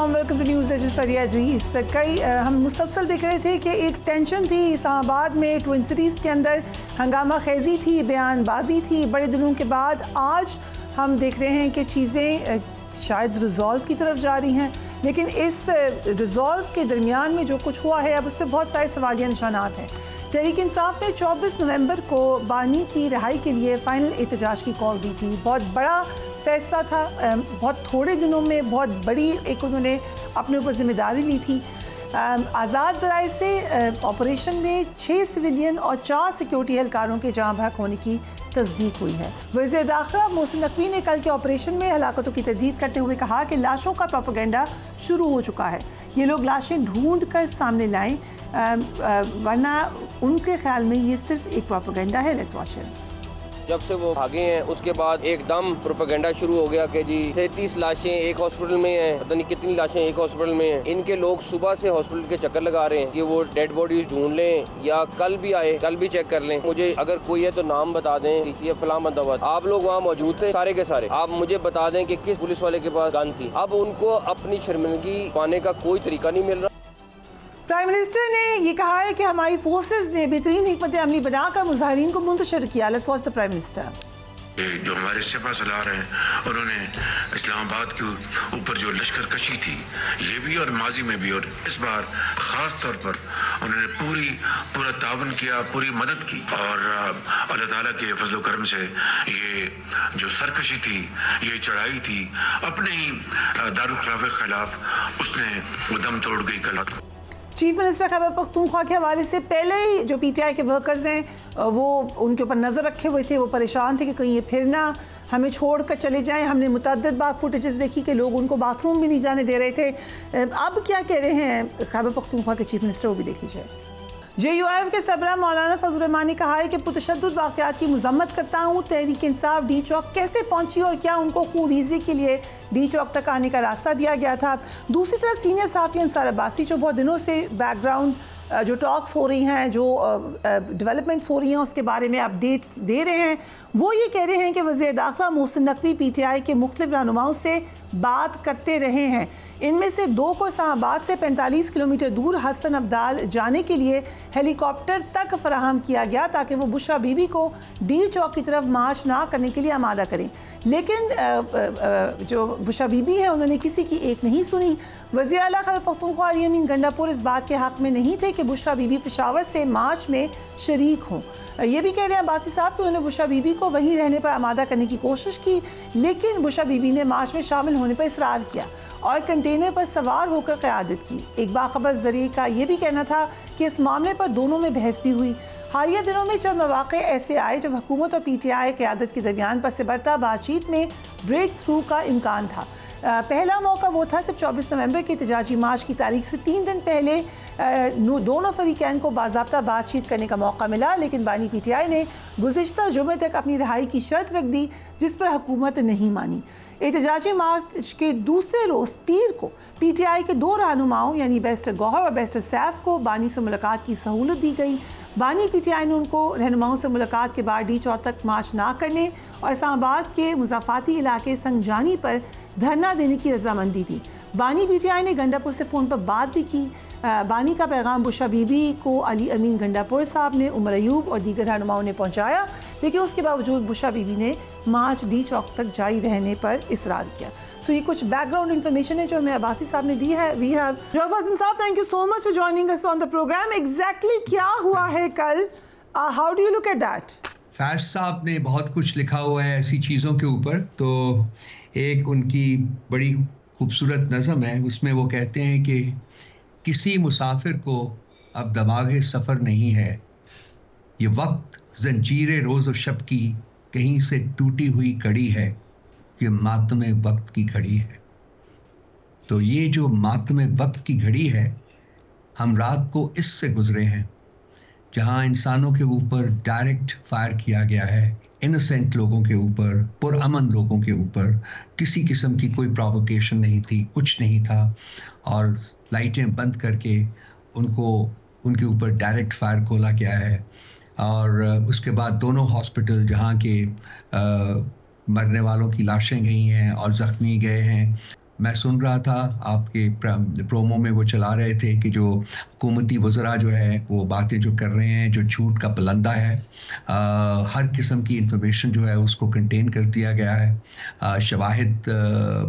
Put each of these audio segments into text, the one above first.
अस्सलाम welcome to news agency फरिया इदरीस। कई हम मुसलसल देख रहे थे कि एक टेंशन थी इस्लामाबाद में, ट्विन सिटीज़ के अंदर हंगामा खेजी थी, बयानबाजी थी। बड़े दिनों के बाद आज हम देख रहे हैं कि चीज़ें शायद रिजॉल्व की तरफ जा रही हैं, लेकिन इस रिजॉल्व के दरमियान में जो कुछ हुआ है अब उस पर बहुत सारे सवालिया निशानात हैं। तहरीक इंसाफ ने 24 नवंबर को बानी की रिहाई के लिए फ़ाइनल एहतजाज की कॉल दी थी। बहुत बड़ा फैसला था, बहुत थोड़े दिनों में बहुत बड़ी एक उन्होंने अपने ऊपर जिम्मेदारी ली थी। आज़ाद ज़राए से ऑपरेशन में 6 सिविलियन और 4 सिक्योरिटी एहलकारों के जाँ बहक होने की तस्दीक हुई है। वज़ीर दाखिला मोहसिन नकवी ने कल के ऑपरेशन में हलाकतों की तस्दीक करते हुए कहा कि लाशों का प्रोपेगेंडा शुरू हो चुका है। ये लोग लाशें ढूंढ कर सामने लाएं, वरना उनके ख्याल में ये सिर्फ एक प्रोपेगेंडा है। Let's watch it. जब से वो भागे हैं उसके बाद एकदम प्रोपेगेंडा शुरू हो गया कि जी 33 लाशें एक हॉस्पिटल में हैं, पता नहीं कितनी लाशें एक हॉस्पिटल में हैं। इनके लोग सुबह से हॉस्पिटल के चक्कर लगा रहे हैं कि वो डेड बॉडीज ढूंढ लें या कल भी आए, कल भी चेक कर लें। मुझे अगर कोई है तो नाम बता दें, ये फलां बंदा। आप लोग वहाँ मौजूद थे सारे के सारे, आप मुझे बता दें कि किस पुलिस वाले के पास गन थी। अब उनको अपनी शर्मिंदगी पाने का कोई तरीका नहीं मिल रहा। प्राइम मिनिस्टर ने ये कहा है कि हमारी फोर्सेस ने बेहतरीन हिकमत अमली बनाकर मुजाहिरीन को मुंतशिर किया। Let's watch the prime minister. जो हमारे सिपा सलार हैं उन्होंने इस्लामाबाद के ऊपर जो लश्कर कशी थी ये भी और माजी में भी, और इस बार ख़ास तौर पर उन्होंने पूरा तावन किया, पूरी मदद की। और अल्लाह ताला के फजल करम से ये जो सरकशी थी, ये चढ़ाई थी अपने ही दारुल खिलाफ के खिलाफ, उसने दम तोड़ गई कल। चीफ मिनिस्टर खैबर पख्तूनख्वा के हवाले से पहले ही जो पीटीआई के वर्कर्स हैं वो उनके ऊपर नज़र रखे हुए थे, वो परेशान थे कि कहीं ये फिर ना हमें छोड़कर चले जाएं। हमने मुतअद्दिद बार फुटेजेस देखी कि लोग उनको बाथरूम भी नहीं जाने दे रहे थे। अब क्या कह रहे हैं खैबर पख्तूनख्वा के चीफ मिनिस्टर, वो भी देख लीजिए। JUIF के सरबराह मौलाना फजल रहमान ने कहा है कि पुरतशद्दुद वाक़यात की मज़म्मत करता हूँ। तहरीक इंसाफ डी चौक कैसे पहुँची और क्या उनको खून के लिए डी चौक तक आने का रास्ता दिया गया था। दूसरी तरफ सीनियर सहाफ़ी अंसार अब्बासी जो बहुत दिनों से बैकग्राउंड जो टॉक्स हो रही हैं, जो डेवलपमेंट्स हो रही हैं, उसके बारे में अपडेट्स दे रहे हैं। वो ये कह रहे हैं कि वज़ीर दाखिला मोहसिन नकवी PTI के मुख्तलिफ रहनुमाओं से बात करते रहे हैं। इनमें से 2 को इस्लामाबाद से 45 किलोमीटर दूर हसन अब्दाल जाने के लिए हेलीकॉप्टर तक फराहम किया गया ताकि वो बुशरा बीबी को डी चौक की तरफ मार्च ना करने के लिए आमादा करें। लेकिन जो बुशरा बीबी है उन्होंने किसी की एक नहीं सुनी। वज़ीर आला खैबर पख्तूनख्वा अली अमीन गंडापुर इस बात के हक़ में नहीं थे कि बुशरा बीबी पेशावर से मार्च में शरीक हों। ये भी कह रहे हैं अब्बासी साहब कि उन्होंने बुशरा बीबी को वहीं रहने पर आमादा करने की कोशिश की, लेकिन बुशरा बीबी ने मार्च में शामिल होने पर इसरार किया और कंटेनर पर सवार होकर क़यादत की। एक बाखबर ज़रिए का ये भी कहना था कि इस मामले पर दोनों में बहस भी हुई। हालिया दिनों में चंद मौक़े ऐसे आए जब हुकूमत और PTI क़यादत के दरमियान पस बरता बातचीत में ब्रेक थ्रू का इम्कान था। पहला मौका वो था जब 24 नवंबर की एहतजाजी मार्च की तारीख से 3 दिन पहले दोनों फरीकैन को बाज़ाब्ता बातचीत करने का मौका मिला, लेकिन बानी PTI ने गुज़िश्ता जुमे तक अपनी रिहाई की शर्त रख दी, जिस पर हुकूमत नहीं मानी। एहतजाजी मार्च के दूसरे रोज़ पीर को PTI के 2 रहनुमाओं यानी बैरिस्टर गौहर और बैरिस्टर सैफ को बानी से मुलाकात की सहूलत दी गई। बानी PTI ने उनको रहनुमाओं से मुलाकात के बाद डी चौक तक मार्च ना करने और इस्लामाबाद के मुज़ाफ़ाती इलाके संगजानी पर धरना देने की रजामंदी दी। बानी PTI ने गंडापुर से फ़ोन पर बात भी की। बानी का पैगाम बुशरा बीबी को अली अमीन गंडापुर साहब ने, उमर अयूब और दीगर रहनुमाओं ने पहुँचाया, लेकिन उसके बावजूद बुशरा बीबी ने मार्च डी चौक तक जारी रहने पर इसरार किया। सो ये कुछ बैकग्राउंड इन्फॉर्मेशन है जो हमें अब्बासी साहब ने दी है। We have Fazal sahab, thank you so much for joining us on the programme. Exactly क्या हुआ है कल, how do you look at that? Faiz sahab ने बहुत कुछ लिखा हुआ है ऐसी चीज़ों के ऊपर। तो एक उनकी बड़ी खूबसूरत नज़म है, उसमें वो कहते हैं कि किसी मुसाफिर को अब दमागे सफ़र नहीं है, ये वक्त जंजीरे रोज़ और शब की कहीं से टूटी हुई कड़ी है, ये मातम वक्त की घड़ी है। तो ये जो मातम वक्त की घड़ी है, हम रात को इससे गुजरे हैं जहाँ इंसानों के ऊपर डायरेक्ट फायर किया गया है, इनोसेंट लोगों के ऊपर, पुरअमन लोगों के ऊपर, किसी किस्म की कोई प्रोवोकेशन नहीं थी, कुछ नहीं था, और लाइटें बंद करके उनको उनके ऊपर डायरेक्ट फायर खोला गया है। और उसके बाद दोनों हॉस्पिटल जहाँ के मरने वालों की लाशें गई हैं और ज़ख्मी गए हैं, मैं सुन रहा था आपके प्रोमो में वो चला रहे थे कि जो हुकूमती वज़रा जो है वो बातें जो कर रहे हैं, जो झूठ का पलंदा है, हर किस्म की इंफॉर्मेशन जो है उसको कंटेन कर दिया गया है, शवाहिद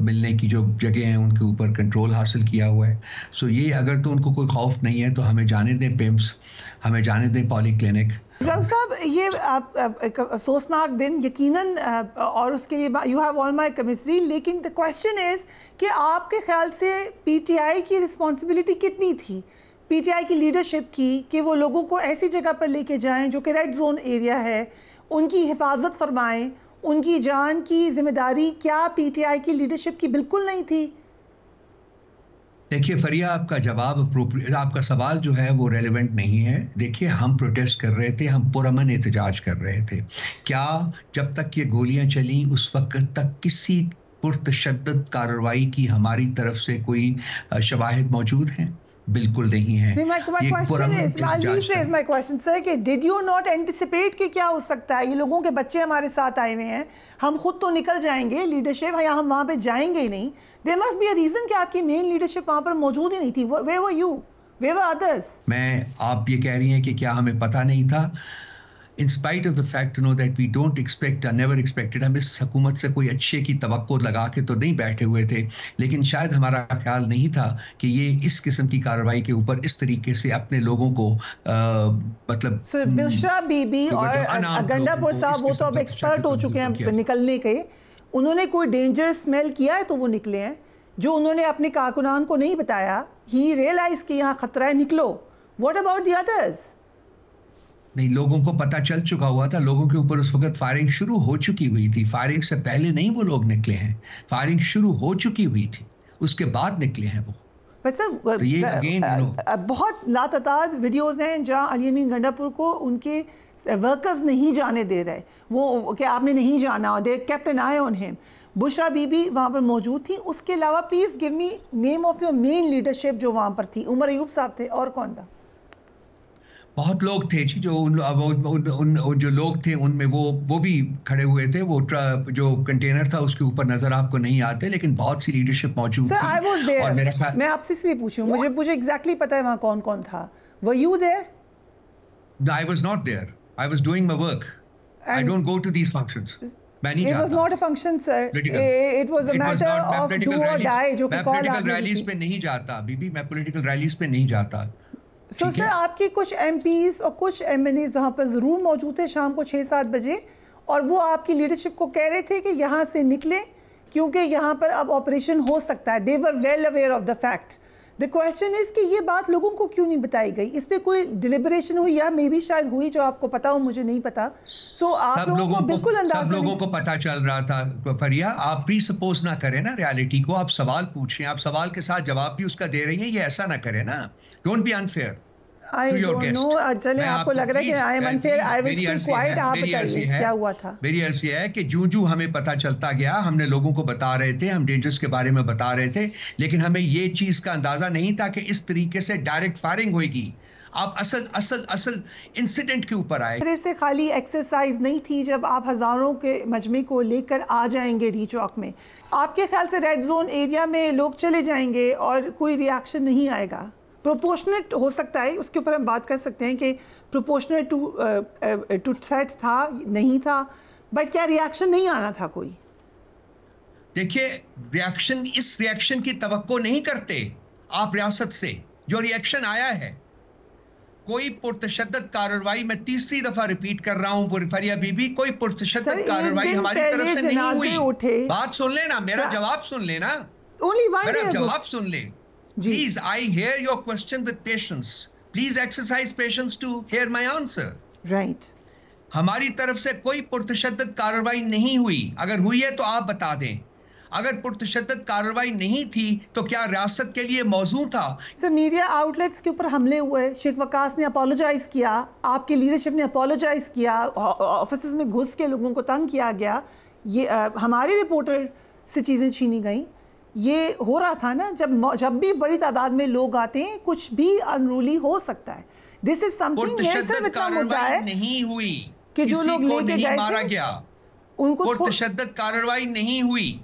मिलने की जो जगह हैं उनके ऊपर कंट्रोल हासिल किया हुआ है। सो ये अगर तो उनको कोई खौफ नहीं है तो हमें जाने दें पिम्स, हमें जाने दें पॉलीक्लिनिक। रऊफ साहब, ये एक अफसोसनाक दिन यकीनन, और उसके लिए you have all my chemistry, लेकिन द क्वेश्चन इज़ कि आपके ख्याल से पीटीआई की रिस्पॉन्सिबिलिटी कितनी थी, पीटीआई की लीडरशिप की, कि वो लोगों को ऐसी जगह पर लेके जाएं जो कि रेड जोन एरिया है, उनकी हिफाजत फरमाएं, उनकी जान की जिम्मेदारी क्या पीटीआई की लीडरशिप की बिल्कुल नहीं थी? देखिए फरिया, आपका जवाब आपका सवाल जो है वो रेलेवेंट नहीं है। देखिए, हम प्रोटेस्ट कर रहे थे, हम पुरअमन एहतजाज कर रहे थे। क्या जब तक ये गोलियां चली उस वक्त तक किसी पुरतशद्दद कार्रवाई की हमारी तरफ से कोई शवाहिद मौजूद हैं? बिल्कुल नहीं है। My question sir, कि did you not anticipate कि क्या हो सकता है? ये लोगों के बच्चे हमारे साथ आए हुए हैं, हम खुद तो निकल जाएंगे लीडरशिप, या हम वहाँ पे जाएंगे ही नहीं। There must be a reason कि आपकी मेन लीडरशिप वहाँ पर मौजूद ही नहीं थी। Where were you? Where were others? आप ये कह रही हैं कि क्या हमें पता नहीं था? In spite of the fact that we don't expect, never expected, हम इस हुकूमत से कोई अच्छे की तवक्को लगा के तो नहीं बैठे हुए थे, लेकिन शायद हमारा ख्याल नहीं था कि ये इस किस्म की कार्रवाई के ऊपर इस तरीके से अपने लोगों को मतलब बुशरा बीबी और गंडापुर साहब वो तो अब एक्सपर्ट हो चुके हैं निकलने के, उन्होंने कोई डेंजर स्मेल किया है तो वो निकले हैं। जो उन्होंने अपने कारकुनान को नहीं बताया, ही रियलाइज कि यहाँ खतरा है, निकलो। What about the others? नहीं, लोगों को पता चल चुका हुआ था, लोगों के ऊपर उस वक्त फायरिंग शुरू हो चुकी हुई थी। फायरिंग से पहले नहीं वो लोग निकले हैं, फायरिंग शुरू हो चुकी हुई थी, उसके बाद निकले हैं वो। तो ये बहुत लातादाद वीडियोस हैं जहां अली अमीन गंडापुर को उनके वर्कर्स नहीं जाने दे रहे, वो कि आपने नहीं जाना, they kept an eye on him. Bushra Bibi वहाँ पर मौजूद थी। उसके अलावा please give me name of your main leadership जो वहाँ पर थी। उमर अयूब साहब थे, और कौन था? बहुत लोग थे जी, जो लोग थे उनमें वो भी खड़े हुए थे। वो जो कंटेनर था उसके ऊपर नजर आपको नहीं आते, लेकिन बहुत सी लीडरशिप मौजूद थी। और मेरा ख्याल, मैं आपसे इसलिए पूछूं, मुझे एग्जैक्टली पता है वहाँ कौन कौन था। Were you there? I was not there. I was doing my work. I don't go to these functions. It was not a function, sir. It was a matter of do or die, जो कि call political rallies पे नहीं जाता बीबी, मैं political rallies पे नहीं जाता। So sir, आपके कुछ MPs और कुछ MNAs वहाँ पर ज़रूर मौजूद थे शाम को 6-7 बजे, और वो आपकी लीडरशिप को कह रहे थे कि यहाँ से निकले क्योंकि यहाँ पर अब ऑपरेशन हो सकता है। They were well aware of the fact. The question is कि ये बात लोगों को क्यों नहीं बताई गई? इस पर कोई डिलिबरेशन हुई, या मे बी शायद हुई, जो आपको पता हो, मुझे नहीं पता। सो आप लोगों को बिल्कुल अंदाज़ा, सब लोगों को पता चल रहा था। फरिया, आप प्री सपोज ना करें ना रियलिटी को, आप सवाल पूछें, आप सवाल के साथ जवाब भी उसका दे रही हैं, ये ऐसा ना करें ना। Don't be unfair. I don't know, चले आपको लग रहा है कि I am unfair, I will stay quiet। आप बताइए क्या हुआ था? मेरी अर्ज ये है कि जूं हमें पता चलता गया, हमने लोगों को बता रहे थे, हम डेंजर्स के बारे में बता रहे थे, लेकिन हमें ये चीज का अंदाजा नहीं था कि इस तरीके से डायरेक्ट फायरिंग होगी। आप असल इंसिडेंट के ऊपर आए। मेरे से खाली एक्सरसाइज नहीं थी जब आप हजारों के मजमे को लेकर आ जाएंगे डी चौक में। आपके ख्याल से रेड जोन एरिया में लोग चले जाएंगे और कोई रिएक्शन नहीं आएगा? प्रोपोर्शनेट हो सकता है, उसके ऊपर हम बात कर सकते हैं कि प्रोपोर्शनेट टू सेट था, नहीं था, बट क्या रिएक्शन नहीं आना था कोई? देखिए, इस रिएक्शन की तवक्को नहीं करते आप रियासत से। जो रिएक्शन आया है, कोई पुरतशद्दद कार्रवाई, मैं तीसरी दफा रिपीट कर रहा हूं फरिया बीबी, कोई पुरतशद्दद कार्रवाई हमारी तरफ से नहीं हुई। बात सुन लेना, मेरा जवाब सुन लेना, मेरा जवाब सुन ले। Please, I hear your question with patience. Please exercise patience to hear my answer. Right. हमारी तरफ से कोई पुरतशद्दद कार्रवाई नहीं हुई। अगर हुई है तो आप बता दें। अगर पुरतशद्दद कार्रवाई नहीं थी तो क्या रियासत के लिए मौजू था? सर, मीडिया आउटलेट्स के ऊपर हमले हुए, शेख वकास ने अपोलोजाइज किया, आपकी लीडरशिप ने अपोलोजाइज किया, ऑफिस में घुस के लोगों को तंग किया गया, ये हमारे रिपोर्टर से चीज़ें छीनी गई। ये हो रहा था ना, जब भी बड़ी तादाद में लोग आते हैं कुछ भी अनरूली हो सकता है। दिस इज समथिंग इतना मुद्दा है नहीं हुई कि जो लोग लेके गए मारा गया, उनको पुरतशद्दद कार्रवाई नहीं हुई।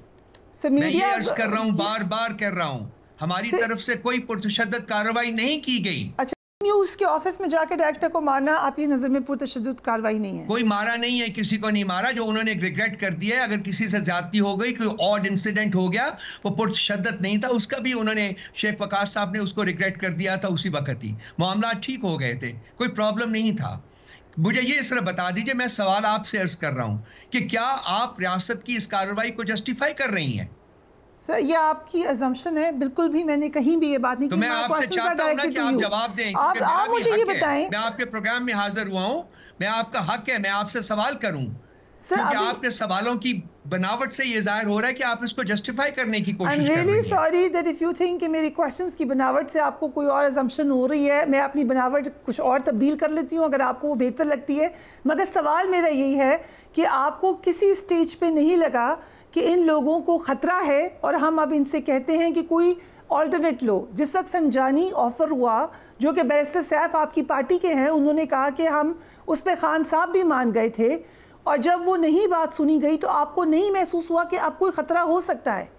मैं ये अर्ज कर रहा हूँ, बार बार कर रहा हूँ, हमारी तरफ से कोई पुरतशद्दुद कार्रवाई नहीं की गई। अच्छा, न्यूज़ के ऑफिस में जाके डायरेक्टर को मारना आपकी नज़र में पुरतशद्दुद कार्रवाई नहीं है? कोई मारा नहीं है, किसी को नहीं मारा। जो उन्होंने रिग्रेट कर दिया है, अगर किसी से ज्यादती हो गई, कोई ऑड इंसिडेंट हो गया, वो पुरतशद्दुद नहीं था, उसका भी उन्होंने, शेख वकास साहब ने उसको रिग्रेट कर दिया था उसी वक्त ही, मामला ठीक हो गए थे, कोई प्रॉब्लम नहीं था। मुझे ये सिर्फ बता दीजिए, मैं सवाल आपसे अर्ज कर रहा हूँ कि क्या आप रियासत की इस कार्रवाई को जस्टिफाई कर रही हैं? सर, ये आपकी अजम्पशन है, बिल्कुल भी मैंने कहीं भी ये बात नहीं की। तो मैं आपसे चाहता हूं ना कि आप जवाब दें। आप मुझे ये बताएं। मैं आपके प्रोग्राम में हाजिर हुआ हूं, मैं आपका हक है मैं आपसे सवाल करूं, क्योंकि आपके सवालों की बनावट से ये जाहिर हो रहा है कि आप इसको जस्टिफाई करने की कोशिश कर रही हैं। I'm really sorry that if you think कि मेरी क्वेश्चंस की बनावट से आपको कोई और अजम्पशन हो रही है, मैं अपनी बनावट कुछ और तब्दील कर लेती हूँ अगर आपको वो बेहतर लगती है। मगर सवाल मेरा यही है कि आपको किसी स्टेज पे नहीं लगा कि इन लोगों को ख़तरा है और हम अब इनसे कहते हैं कि कोई ऑल्टरनेट लो? जिस वक्त संजानी ऑफ़र हुआ, जो कि बैरिस्टर सैफ आपकी पार्टी के हैं, उन्होंने कहा कि हम उस पर खान साहब भी मान गए थे, और जब वो नहीं बात सुनी गई तो आपको नहीं महसूस हुआ कि अब कोई ख़तरा हो सकता है?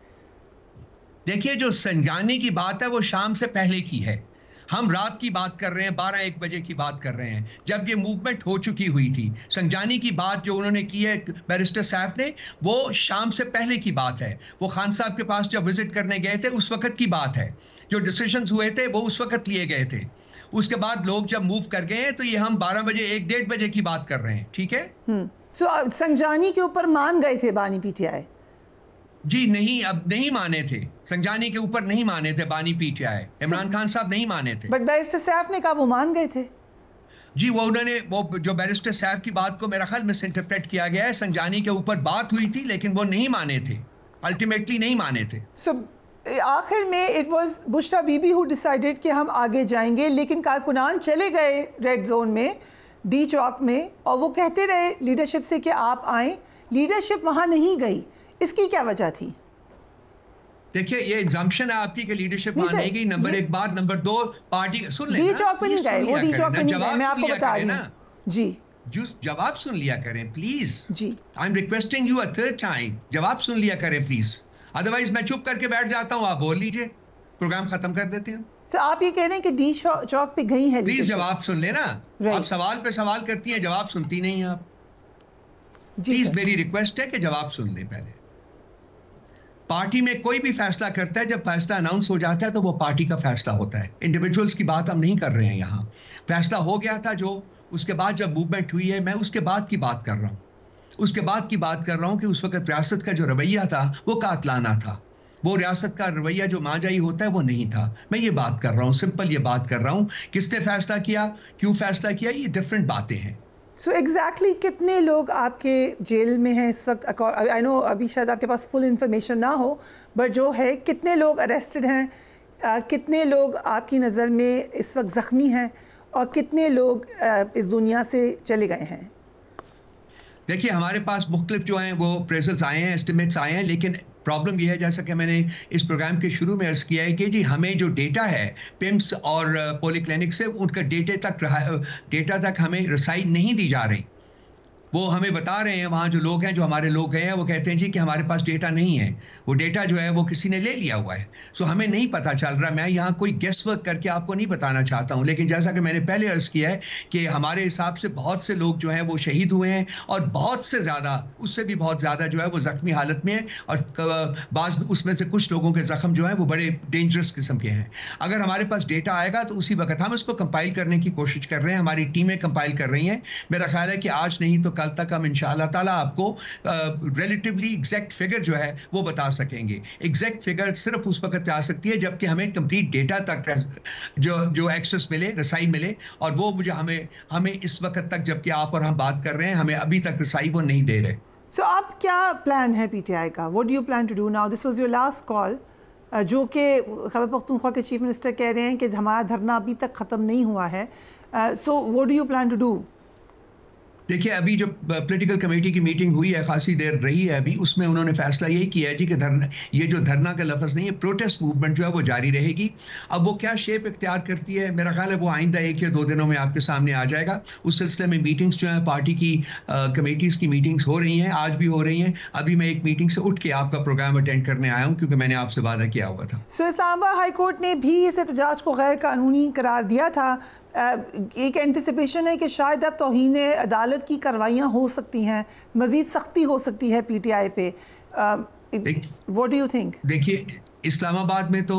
देखिए, जो संजानी की बात है वो शाम से पहले की है, हम रात की बात कर रहे हैं, 12-1 बजे की बात कर रहे हैं, जब ये मूवमेंट हो चुकी हुई थी। संजानी की बात जो उन्होंने की है बैरिस्टर सैफ ने, वो शाम से पहले की बात है। वो खान साहब के पास जब विजिट करने गए थे उस वक्त की बात है, जो डिसीजंस हुए थे वो उस वक्त लिए गए थे। उसके बाद लोग जब मूव कर गए हैं तो ये हम 12 बजे 1-1:30 बजे की बात कर रहे हैं, ठीक है? संजानी के ऊपर मान गए थे बानी पीटीआई? जी नहीं, अब नहीं माने थे, संजानी के ऊपर नहीं माने थे बानी पीटीआई, इमरान खान साहब नहीं माने थे। बट बैरिस्टर सैफ ने कहा वो मान गए थे। जी, वो उन्होंने, वो जो बैरिस्टर सैफ की बात को मेरा ख्याल मिस इंटरप्रेट किया गया है। संजानी के ऊपर बात हुई थी लेकिन वो नहीं माने थे, अल्टीमेटली नहीं माने थे। आखिर में it was Bushra Bibi who decided कि हम आगे जाएंगे, लेकिन कारकुनान चले गए रेड जोन में, डी चौक में, और वो कहते रहे लीडरशिप से कि आप आएँ। लीडरशिप वहाँ नहीं गई, इसकी क्या वजह थी? देखिए, ये एग्जाम्पशन है आपकी कि लीडरशिप वहां नहीं गई, नंबर 1 बात। नंबर 2, पार्टी सुन लेना, डी चौक पे नहीं गए, वो डी चौक पे नहीं गए, मैं आपको बता रही हूं। जी, जवाब सुन लिया करें प्लीज। जी, I am requesting you a third time, जवाब सुन लिया करें प्लीज, अदरवाइज मैं चुप करके बैठ जाता हूँ, आप बोल लीजिए, प्रोग्राम खत्म कर देते हैं। सर, आप ये कह रहे हैं कि डी चौक पे गई है? प्लीज जवाब सुन लेना। आप सवाल पे सवाल करती हैं, जवाब सुनती नहीं आप। प्लीज मेरी रिक्वेस्ट है कि जवाब सुन ले। पहले पार्टी में कोई भी फैसला करता है, जब फैसला अनाउंस हो जाता है तो वो पार्टी का फैसला होता है, इंडिविजुअल्स की बात हम नहीं कर रहे हैं यहाँ। फैसला हो गया था जो, उसके बाद जब मूवमेंट हुई है, मैं उसके बाद की बात कर रहा हूँ, उसके बाद की बात कर रहा हूँ कि उस वक्त रियासत का जो रवैया था वो कातलाना था, वो रियासत का रवैया जो माजाई होता है वो नहीं था। मैं ये बात कर रहा हूँ, सिंपल ये बात कर रहा हूँ। किसने फैसला किया, क्यों फैसला किया, ये डिफरेंट बातें हैं। सो एग्जैक्टली कितने लोग आपके जेल में हैं इस वक्त? आई नो अभी शायद आपके पास फुल इन्फॉर्मेशन ना हो, बट जो है कितने लोग अरेस्टेड हैं, कितने लोग आपकी नज़र में इस वक्त ज़ख्मी हैं, और कितने लोग इस दुनिया से चले गए हैं? देखिए, हमारे पास मुख्तलिफ जो हैं वो अप्रेजल्स आए हैं, एस्टिमेट्स आए हैं, लेकिन प्रॉब्लम यह है, जैसा कि मैंने इस प्रोग्राम के शुरू में अर्ज़ किया है कि जी हमें जो डेटा है पिम्स और पॉलीक्लिनिक से, उनका डेटा तक हमें रसाई नहीं दी जा रही। वो हमें बता रहे हैं, वहाँ जो लोग हैं, जो हमारे लोग गए हैं, वो कहते हैं जी कि हमारे पास डेटा नहीं है, वो डेटा जो है वो किसी ने ले लिया हुआ है। सो हमें नहीं पता चल रहा। मैं यहाँ कोई गेस वर्क करके आपको नहीं बताना चाहता हूँ, लेकिन जैसा कि मैंने पहले अर्ज़ किया है कि हमारे हिसाब से बहुत से लोग जो हैं वो शहीद हुए हैं, और बहुत से ज़्यादा, उससे भी बहुत ज़्यादा जो है वो ज़ख्मी हालत में है, और बाज़ उसमें से कुछ लोगों के ज़ख्म जो हैं वो बड़े डेंजरस किस्म के हैं। अगर हमारे पास डेटा आएगा तो उसी वक्त हम इसको कंपाइल करने की कोशिश कर रहे हैं, हमारी टीमें कंपाइल कर रही हैं। मेरा ख्याल है कि आज नहीं तो कल तक हम इंशाअल्लाह ताला आपको रिलेटिवली एग्जैक्ट फिगर जो है वो बता सकेंगे। एग्जैक्ट फिगर सिर्फ उस वक्त आ सकती है जबकि हमें कंप्लीट डेटा तक जो एक्सेस मिले, रसाई मिले, और वो मुझे हमें इस वक्त तक जबकि आप और हम बात कर रहे हैं, हमें अभी तक रसाई वो नहीं दे रहे। सो आप क्या प्लान है पीटीआई का? What do you plan to do now? This was your last call, जो कि खैबर पख्तूनख्वा के चीफ मिनिस्टर कह रहे हैं कि हमारा धरना अभी तक ख़त्म नहीं हुआ है। So what do you plan to do? देखिए, अभी जो पॉलिटिकल कमेटी की मीटिंग हुई है, खासी देर रही है अभी, उसमें उन्होंने फैसला यही किया है जी कि ये जो धरना का लफ्ज़ नहीं है, प्रोटेस्ट मूवमेंट जो है वो जारी रहेगी। अब वो क्या शेप इख्तियार करती है, मेरा ख्याल है वो आइंदा 1 या 2 दिनों में आपके सामने आ जाएगा। उस सिलसिले में मीटिंग्स जो है पार्टी की कमेटीज़ की मीटिंग्स हो रही हैं, आज भी हो रही हैं। अभी मैं एक मीटिंग से उठ के आपका प्रोग्राम अटेंड करने आया हूँ, क्योंकि मैंने आपसे वादा किया हुआ था। इस्लामाबाद हाई कोर्ट ने भी इस एहतजाज को गैर कानूनी करार दिया था। एक एंटिसिपेशन है कि शायद अब तौहीन अदालत की कार्रवाइयाँ हो सकती हैं, मज़ीद सख्ती हो सकती है PTI पे। What do you think? देखिए, इस्लामाबाद में तो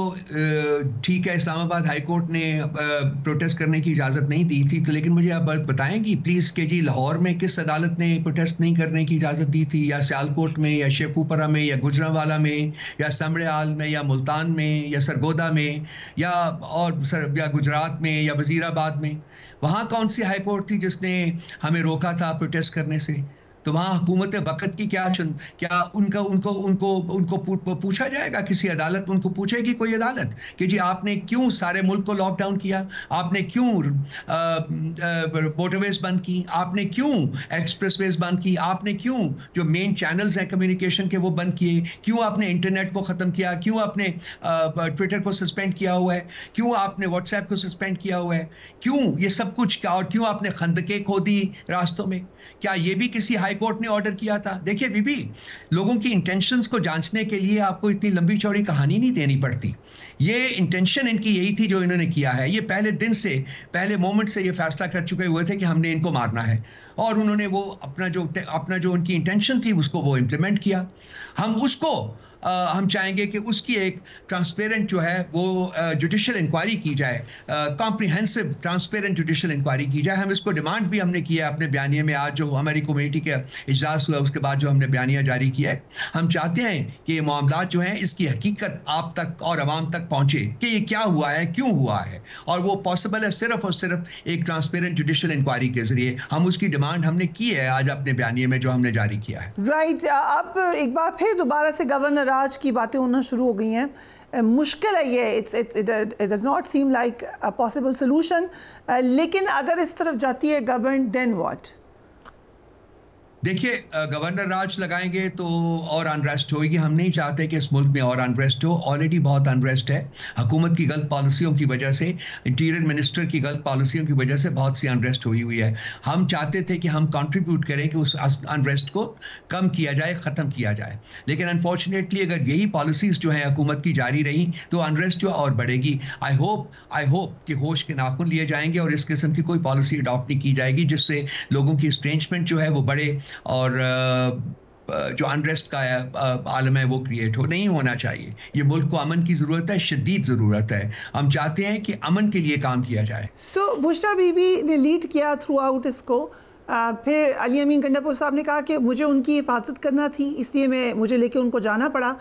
ठीक है, इस्लामाबाद हाई कोर्ट ने प्रोटेस्ट करने की इजाज़त नहीं दी थी, तो लेकिन मुझे आप बताएंगी प्लीज़ कि जी लाहौर में किस अदालत ने प्रोटेस्ट नहीं करने की इजाज़त दी थी, या सियालकोट में, या शेखुपुरा में, या गुजरांवाला में, या समड़ेआल में, या मुल्तान में, या सरगोदा में, या गुजरात में, या वज़ीराबाद में? वहाँ कौन सी हाई कोर्ट थी जिसने हमें रोका था प्रोटेस्ट करने से? तो वहाँ हुकूमत वक़्त की क्या उनको पूछा जाएगा? किसी अदालत उनको पूछेगी कोई अदालत कि जी आपने क्यों सारे मुल्क को लॉकडाउन किया, आपने क्यों मोटरवेज बंद की, आपने क्यों एक्सप्रेसवेज बंद की, आपने क्यों जो मेन चैनल्स हैं कम्युनिकेशन के वो बंद किए, क्यों आपने इंटरनेट को ख़त्म किया, क्यों आपने ट्विटर को सस्पेंड किया हुआ है, क्यों आपने व्हाट्सएप को सस्पेंड किया हुआ है, क्यों ये सब कुछ, और क्यों आपने खंदकें खोदी रास्तों में? क्या ये भी किसी हाई कोर्ट ने ऑर्डर किया था? देखिए बीबी, लोगों की इंटेंशंस को जांचने के लिए आपको इतनी लंबी चौड़ी कहानी नहीं देनी पड़ती। ये इंटेंशन इनकी यही थी जो इन्होंने किया है। ये पहले दिन से, पहले मोमेंट से ये फैसला कर चुके हुए थे कि हमने इनको मारना है, और उन्होंने वो अपना जो उनकी इंटेंशन थी उसको वो इम्प्लीमेंट किया। हम चाहेंगे कि उसकी एक ट्रांसपेरेंट जो है वो जुडिशल इंक्वायरी की जाए, कॉम्प्रिहेंसिव ट्रांसपेरेंट जुडिशल इंक्वायरी की जाए। हम इसको डिमांड भी हमने किया है अपने बयानिए में। आज जो हमारी कमेटी का इजलास हुआ उसके बाद जो हमने बयानिया जारी किया है, हम चाहते हैं कि ये मामला जो हैं इसकी हकीकत आप तक और आवाम तक पहुँचे कि ये क्या हुआ है, क्यों हुआ है, और वो पॉसिबल है सिर्फ और सिर्फ एक ट्रांसपेरेंट जुडिशल इंक्वायरी के जरिए। हम उसकी डिमांड हमने की है आज अपने बयानिए में जो हमने जारी किया है। राइट, अब एक बार फिर दोबारा से गवर्नर राज की बातें होना शुरू हो गई हैं। मुश्किल है ये, it does not seem like a possible solution, लेकिन अगर इस तरफ जाती है गवर्नमेंट, देन व्हाट? देखिए, गवर्नर राज लगाएंगे तो और अनरेस्ट होगी। हम नहीं चाहते कि इस मुल्क में और अनरेस्ट हो। ऑलरेडी बहुत अनरेस्ट है। हुकूमत की गलत पॉलिसियों की वजह से, इंटीरियर मिनिस्टर की गलत पॉलिसियों की वजह से बहुत सी अनरेस्ट हुई है। हम चाहते थे कि हम कंट्रीब्यूट करें कि उस अनरेस्ट को कम किया जाए, ख़त्म किया जाए, लेकिन अनफॉर्चुनेटली अगर यही पॉलिसीज़ जो है हुकूमत की जारी रही तो अनरेस्ट जो और बढ़ेगी। आई होप कि होश के नाखून लिए जाएंगे और इस किस्म की कोई पॉलिसी अडॉप्ट नहीं की जाएगी जिससे लोगों की स्ट्रेंचमेंट जो है वो बढ़े और जो अनरेस्ट का आलम है वो क्रिएट नहीं होना चाहिए। ये मुल्क को अमन की ज़रूरत है, शदीद ज़रूरत है। हम चाहते हैं कि अमन के लिए काम किया जाए। बुशरा बीबी ने लीड किया थ्रू आउट इसको। फिर अली अमीन गंडापुर साहब ने कहा कि मुझे उनकी हिफाजत करना थी, इसलिए मुझे लेके उनको जाना पड़ा।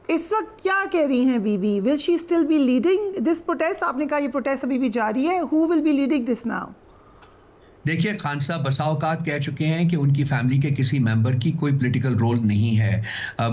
इस वक्त क्या कह रही हैं Bibi? Will she still be leading this protest? आपने कहा ये प्रोटेस्ट अभी भी जारी है। Who will be leading this now? देखिए, खान साहब बसा औकात कह चुके हैं कि उनकी फैमिली के किसी मेंबर की कोई पॉलिटिकल रोल नहीं है।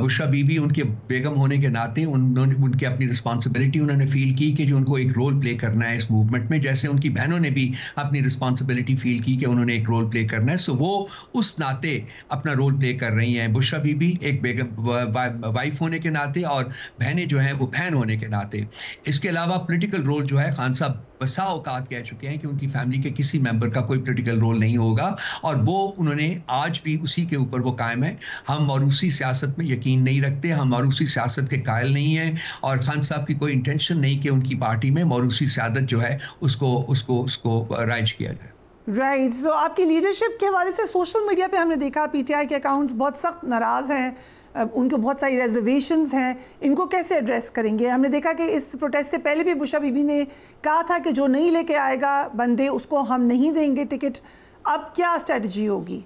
बुशरा बीबी उनके बेगम होने के नाते उनके अपनी रिस्पांसिबिलिटी उन्होंने फील की कि जो उनको एक रोल प्ले करना है इस मूवमेंट में, जैसे उनकी बहनों ने भी अपनी रिस्पांसिबिलिटी फील की कि उन्होंने एक रोल प्ले करना है। सो वो उस नाते अपना रोल प्ले कर रही हैं। बुशरा बीबी एक बेगम वाइफ होने के नाते और बहनें जो हैं वो बहन होने के नाते। इसके अलावा पॉलिटिकल रोल जो है खान साहब बसा औकात कह चुके हैं कि उनकी फैमिली के किसी मेंबर का कोई पॉलिटिकल रोल नहीं होगा, और वो उन्होंने आज भी उसी के ऊपर वो कायम है। हम मौरूसी सियासत में यकीन नहीं रखते, हम मौरूसी सियासत के कायल नहीं हैं, और खान साहब की कोई इंटेंशन नहीं कि उनकी पार्टी में मौरूसी सियासत जो है उसको राइज किया जाए। राइट, सो आपकी लीडरशिप के हवाले से सोशल मीडिया पे हमने देखा PTI के अकाउंट्स बहुत सख्त नाराज़ हैं, उनको बहुत सारी रिजर्वेशंस हैं। इनको कैसे एड्रेस करेंगे? हमने देखा कि इस प्रोटेस्ट से पहले भी बुशरा बीबी ने कहा था कि जो नहीं लेके आएगा बंदे उसको हम नहीं देंगे टिकट। अब क्या स्ट्रेटजी होगी?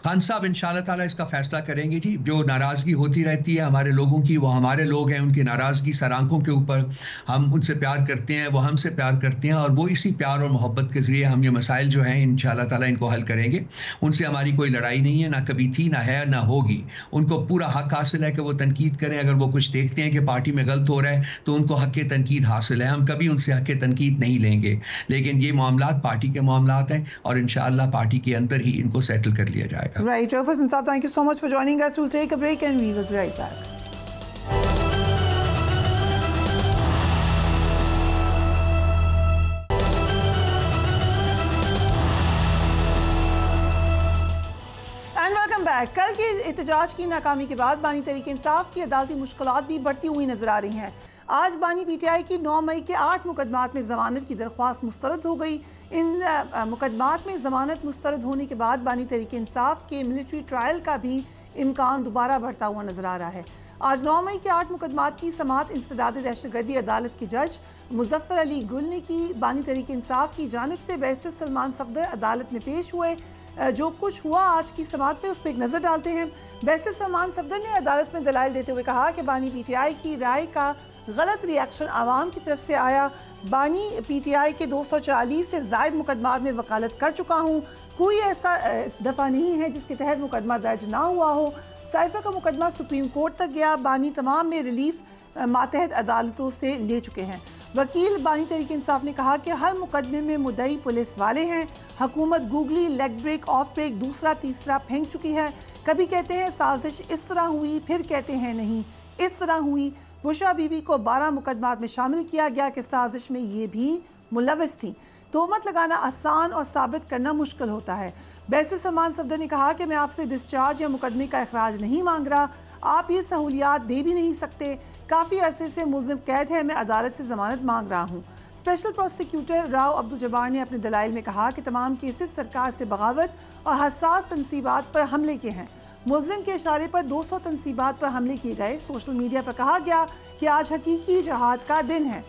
खान साहब इंशाल्लाह ताला इसका फैसला करेंगे जी। जो नाराज़गी होती रहती है हमारे लोगों की, वो हमारे लोग हैं, उनकी नाराज़गी सर आंखों के ऊपर, हम उनसे प्यार करते हैं, वो हमसे प्यार करते हैं, और वो इसी प्यार और मोहब्बत के ज़रिए हम ये मसाइल जो हैं इंशाल्लाह ताला इनको हल करेंगे। उनसे हमारी कोई लड़ाई नहीं है, ना कभी थी, ना है, ना होगी। उनको पूरा हक हासिल है कि वो तनकीद करें। अगर वो कुछ देखते हैं कि पार्टी में गलत हो रहा है तो उनको हक तनकीद हासिल है, हम कभी उनसे हक तनकीद नहीं लेंगे। लेकिन ये मामलात पार्टी के मामलात हैं और इंशाअल्लाह पार्टी के अंदर ही इनको सेटल कर लिया जाएगा। Right, Rafas and Saab, thank you so much for joining us. We'll take a break and we will be right back. And welcome back. कल के एहतजाज की नाकामी के बाद बानी तहरीक इंसाफ की अदालती मुश्किलात भी बढ़ती हुई नजर आ रही हैं। आज बानी पीटीआई की 9 मई के 8 मुकदमात में जमानत की दरख्वास्त मुस्तरद हो गई। इन मुकदमात में ज़मानत मुस्तरद होने के बाद बानी तहरीक इंसाफ के मिलिट्री ट्रायल का भी इम्कान दोबारा बढ़ता हुआ नजर आ रहा है। आज 9 मई के 8 मुकदमात की समाअत इंसदाद दहशतगर्दी अदालत के जज मुजफ्फर अली गुल ने की। बानी तहरीक इंसाफ की जानिब से बैरिस्टर सलमान सफदर अदालत में पेश हुए। जो कुछ हुआ आज की समाअत पे उस पर एक नज़र डालते हैं। बैरिस्टर सलमान सफदर ने अदालत में दलाइल देते हुए कहा कि बानी पीटीआई की राय का गलत रिएक्शन आवाम की तरफ से आया। बानी पीटीआई के 240 से ज़ायद मुकदमात में वकालत कर चुका हूँ। कोई ऐसा दफ़ा नहीं है जिसके तहत मुकदमा दर्ज ना हुआ हो। साइफा का मुकदमा सुप्रीम कोर्ट तक गया। बानी तमाम में रिलीफ मातहत अदालतों से ले चुके हैं। वकील बानी तहरीक इंसाफ ने कहा कि हर मुकदमे में मुद्दई पुलिस वाले हैं। हुकूमत googly leg break off break दूसरा तीसरा फेंक चुकी है। कभी कहते हैं साजिश इस तरह हुई, फिर कहते हैं नहीं इस तरह हुई। बुशरा बीबी को 12 मुकदमात में शामिल किया गया कि साजिश में ये भी मुलविस थी। तोहमत लगाना आसान और साबित करना मुश्किल होता है। बैरिस्टर सलमान सफदर ने कहा कि मैं आपसे डिस्चार्ज या मुकदमे का अखराज नहीं मांग रहा, आप ये सहूलियात दे भी नहीं सकते। काफ़ी अरसे से मुल्ज़िम कैद है, मैं अदालत से ज़मानत मांग रहा हूँ। स्पेशल प्रोसिक्यूटर राव अब्दुल जब्बार ने अपने दलाइल में कहा कि तमाम केसेस सरकार से बगावत और हसास तनसीबात पर हमले के हैं। मुल्ज़िम के इशारे पर 200 तनसीबात पर हमले किए गए। सोशल मीडिया पर कहा गया कि आज हकीकी जहाद का दिन है।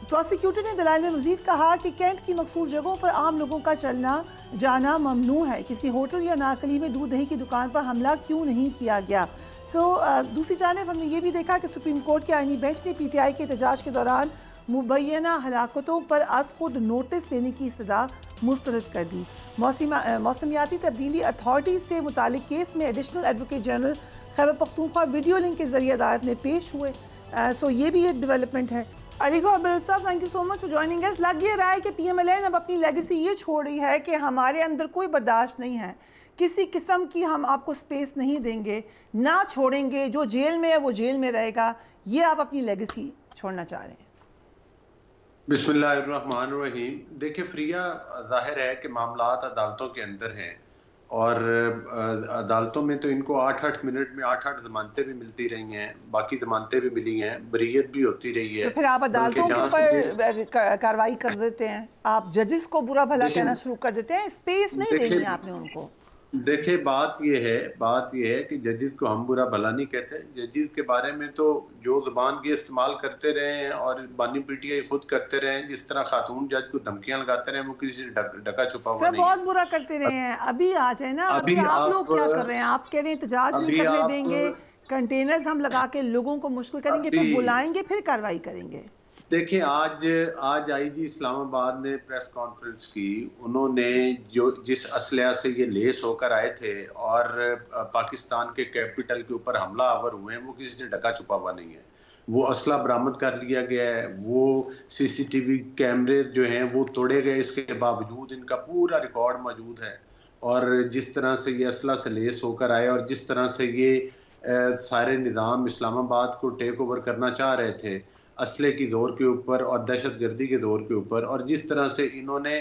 प्रोसिक्यूटर ने दलाइल में मजीद कहा कि कैंट की मखसूस जगहों पर आम लोगों का चलना जाना ममनू है। किसी होटल या नाकली में दूध दही की दुकान पर हमला क्यों नहीं किया गया। दूसरी जानिब हमने ये भी देखा कि सुप्रीम कोर्ट के आईनी बेंच ने पीटीआई के एहतजाज के दौरान मुबैना हलाकतों पर अज खुद नोटिस लेने की इस्तदा मुस्तरद कर दी। मौसमियाती तब्दीली अथॉरिटी से मुतालिक केस में additional advocate general Khyber Pakhtunkhwa video link के जरिए अदालत में पेश हुए। ये भी एक डेवलपमेंट है। अली गौहर साहब, thank you so much for joining अस। लग ये रहा है कि PMLN अब अपनी लेगेसी ये छोड़ रही है कि हमारे अंदर कोई बर्दाश्त नहीं है, किसी किस्म की हम आपको स्पेस नहीं देंगे, ना छोड़ेंगे, जो जेल में है वो जेल में रहेगा। ये आप अपनी लेगेसी छोड़ना चाह रहे हैं। बिस्मिल्लाहिर्रहमानिर्रहीम। देखिए फ्रिया, जाहिर है कि मामलात अदालतों के अंदर हैं और अदालतों में तो इनको 8-8 मिनट में 8-8 जमानतें भी मिलती रही हैं, बाकी जमानतें भी मिली हैं, बरीयत भी होती रही है। तो फिर आप अदालतों के ऊपर कार्रवाई कर देते हैं, आप जजेस को बुरा भला कहना शुरू कर देते हैं। स्पेस नहीं देनी आपने उनको। देखिए बात यह है कि जजेस को हम बुरा भला नहीं कहते। जजेस के बारे में तो जो जुबान के इस्तेमाल करते रहे हैं और बानी पीटीआई खुद करते रहे हैं, जिस तरह खातून जज को धमकियां लगाते रहे, वो किसी से डका छुपा हुआ नहीं। बहुत बुरा करते रहे हैं। अभी आ जाए ना, अभी आप लोग क्या कर रहे हैं? आप कह रहे हैं एहतजाज नहीं करने देंगे, कंटेनर्स हम लगा के लोगों को मुश्किल करेंगे, फिर बुलाएंगे, फिर कार्रवाई करेंगे। देखिए आज आईजी इस्लामाबाद ने प्रेस कॉन्फ्रेंस की। उन्होंने जिस असलहा से ये लेस होकर आए थे और पाकिस्तान के कैपिटल के ऊपर हमला आवर हुए हैं, वो किसी से ढका छुपा हुआ नहीं है। वो असला बरामद कर लिया गया है, वो CCTV कैमरे जो हैं वो तोड़े गए, इसके बावजूद इनका पूरा रिकॉर्ड मौजूद है। और जिस तरह से ये असला से लेस होकर आए और जिस तरह से ये सारे निज़ाम इस्लामाबाद को टेक ओवर करना चाह रहे थे असले की दौर के ऊपर और दहशतगर्दी के दौर के ऊपर, और जिस तरह से इन्होंने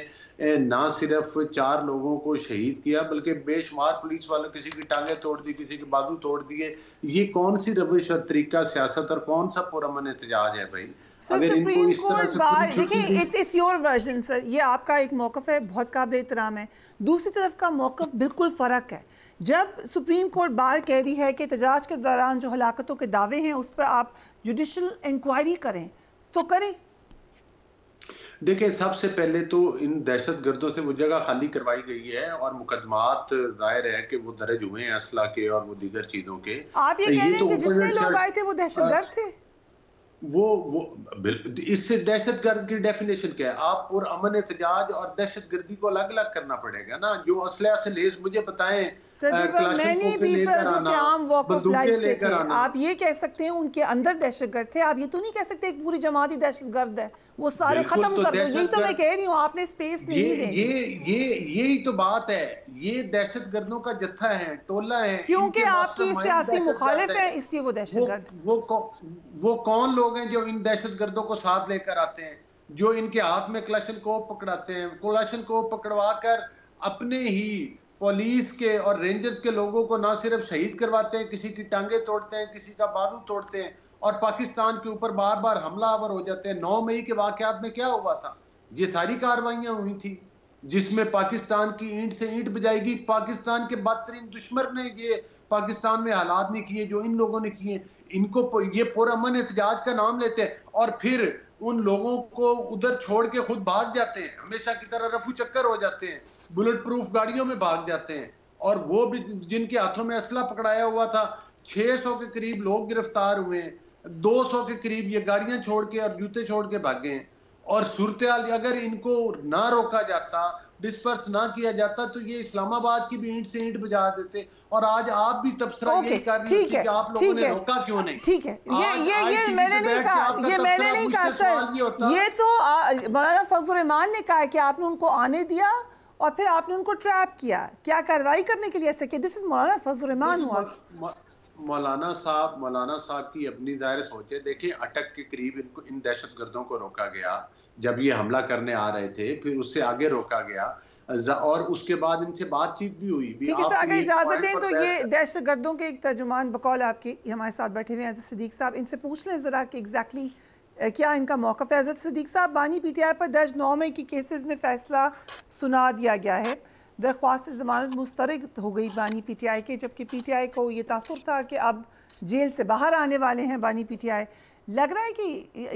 ना सिर्फ 4 लोगों को शहीद किया बल्कि बेशुमार पुलिस वालों, किसी की टांगे तोड़ दी, किसी के बाजू तोड़ दिए। ये कौन सी रविश और तरीका सियासत और कौन सा पुरअमन एहतजाज है भाई? अगर इनको इस तरह से देखिए, इट्स योर वर्जन सर, ये आपका एक मौक़िफ़ है, बहुत काबिल एहतराम है। दूसरी तरफ का मौक़िफ़ बिल्कुल फ़र्क है। जब सुप्रीम कोर्ट बार कह रही है कि एहतजाज के दौरान जो हलाकतों के दावे हैं उस पर आप जुडिशल इंक्वायरी करें, तो करें। देखिए, सबसे पहले तो इन दहशतगर्दों से वो जगह खाली करवाई गई है और मुकदमात जाहिर है कि वो दर्ज हुए हैं असला के और वो दीगर चीजों के। आप ये कह रहे हैं कि जितने लोग आए थे वो दहशतगर्द थे? वो इससे दहशतगर्द की डेफिनेशन क्या है? आप पुरअमन एहतजाज और दहशतगर्दी को अलग अलग करना पड़ेगा ना। जो असला से लेस मुझे बताएं, मैनी पीपल जो कि आम वॉक ऑफ लाइफ से थे, आप ये कह सकते हैं उनके अंदर दहशतगर्द थे। आप ये तो नहीं कह सकते एक पूरी जमात ही दहशतगर्द है, वो सारे खत्म कर दो। यही तो मैं कह रही हूँ, आपने स्पेस नहीं दी। यही तो बात है। ये दहशतगर्दों का जत्था है, टोला है, क्योंकि आपकी सियासी मुखालिफ है इसलिए वो दहशतगर्द। वो कौन लोग हैं जो इन दहशतगर्दों को साथ लेकर आते हैं, जो इनके हाथ में क्लाशनकोव पकड़ाते हैं, क्लाशनकोव पकड़वा कर अपने ही पुलिस के और रेंजर्स के लोगों को ना सिर्फ शहीद करवाते हैं, किसी की टांगे तोड़ते हैं, किसी का बाजू तोड़ते हैं और पाकिस्तान के ऊपर बार बार हमलावर हो जाते हैं। 9 मई के वाकयात में क्या हुआ था? ये सारी कार्रवाइयां हुई थी जिसमें पाकिस्तान की ईंट से ईंट बजाएगी। पाकिस्तान के बदतरीन दुश्मन ने ये पाकिस्तान में हालात नहीं किए जो इन लोगों ने किए। इनको ये पुरअमन एहतजाज का नाम लेते हैं और फिर उन लोगों को उधर छोड़ के खुद भाग जाते हैं, हमेशा की तरह रफू चक्कर हो जाते हैं, बुलेट प्रूफ गाड़ियों में भाग जाते हैं। और वो भी जिनके हाथों में असला पकड़ाया हुआ था, 600 के करीब लोग गिरफ्तार हुए हैं, 200 के करीब ये गाड़ियां छोड़ के और जूते छोड़ के भागे हैं। और सूरत अगर इनको ना रोका जाता, डिस्पर्स ना किया जाता, तो ये इस्लामाबाद की भी ईंट से ईंट बजा देते। और आज आप भी तबसरा यही कर रही हैं कि आप लोगों ने रोका क्यों नहीं? ठीक है, ये मैंने नहीं कहा, ये मैंने नहीं कहा सर। ये तो मौलाना फजल रहमान ने कहा कि आपने उनको आने दिया और फिर आपने उनको ट्रैप किया, क्या कार्रवाई करने के लिए ऐसा किया? दिस इज मौलाना फजल रहमान हुआ। मौलाना साहब की अपनी जाहिर सोच है। देखिए, अटक के करीब इनको इन दहशतगर्दों को रोका गया जब ये हमला करने आ रहे थे, फिर उससे आगे रोका गया और उसके बाद इनसे बातचीत भी हुई। ठीक है सर, अगर इजाजत दें तो ये दहशतगर्दों के एक तर्जुमान बकौल आपके हमारे साथ बैठे हुए हैं हज़रत सिद्दीक साहब, इनसे पूछ लें ज़रा कि एग्जैक्टली क्या इनका मौक़िफ़ है। हज़रत सिद्दीक साहब, बानी PTI पर दर्ज 9 मई की केसेस में फ़ैसला सुना दिया गया है, दरख्वास्त ज़मानत मुस्तरद हो गई बानी PTI के, जबकि PTI को ये तासुर था कि अब जेल से बाहर आने वाले हैं बानी PTI। लग रहा है कि